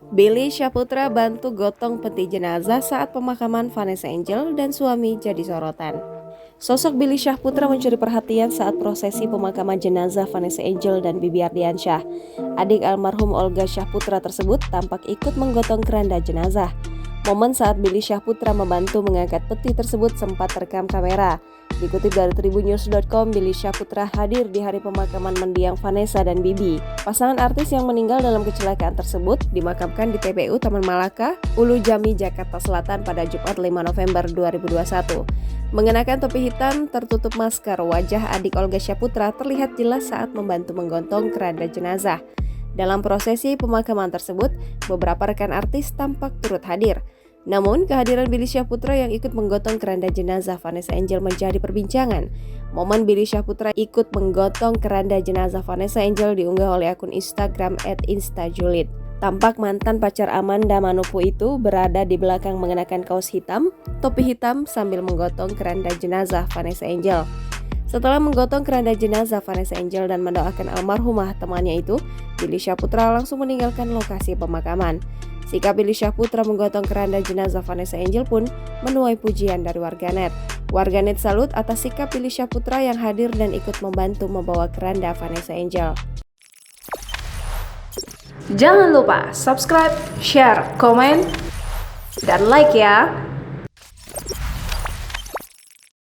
Billy Syahputra bantu gotong peti jenazah saat pemakaman Vanessa Angel dan suami jadi sorotan. Sosok Billy Syahputra mencuri perhatian saat prosesi pemakaman jenazah Vanessa Angel dan Bibi Ardiansyah. Adik almarhum Olga Syahputra tersebut tampak ikut menggotong keranda jenazah. Momen saat Billy Syahputra membantu mengangkat peti tersebut sempat terekam kamera. Dikutip dari tribunnews.com, Billy Syahputra hadir di hari pemakaman mendiang Vanessa dan Bibi. Pasangan artis yang meninggal dalam kecelakaan tersebut dimakamkan di TPU Taman Malaka, Ulu Jami, Jakarta Selatan pada Jumat 5 November 2021. Mengenakan topi hitam tertutup masker, wajah adik Olga Syahputra terlihat jelas saat membantu menggontong keranda jenazah. Dalam prosesi pemakaman tersebut, beberapa rekan artis tampak turut hadir. Namun, kehadiran Billy Syahputra yang ikut menggotong keranda jenazah Vanessa Angel menjadi perbincangan. Momen Billy Syahputra ikut menggotong keranda jenazah Vanessa Angel diunggah oleh akun Instagram @instajulit. Tampak mantan pacar Amanda Manopo itu berada di belakang mengenakan kaos hitam, topi hitam sambil menggotong keranda jenazah Vanessa Angel. Setelah menggotong keranda jenazah Vanessa Angel dan mendoakan almarhumah temannya itu, Billy Syahputra langsung meninggalkan lokasi pemakaman. Sikap Billy Syahputra menggotong keranda jenazah Vanessa Angel pun menuai pujian dari warganet. Warganet salut atas sikap Billy Syahputra yang hadir dan ikut membantu membawa keranda Vanessa Angel. Jangan lupa subscribe, share, komen, dan like ya!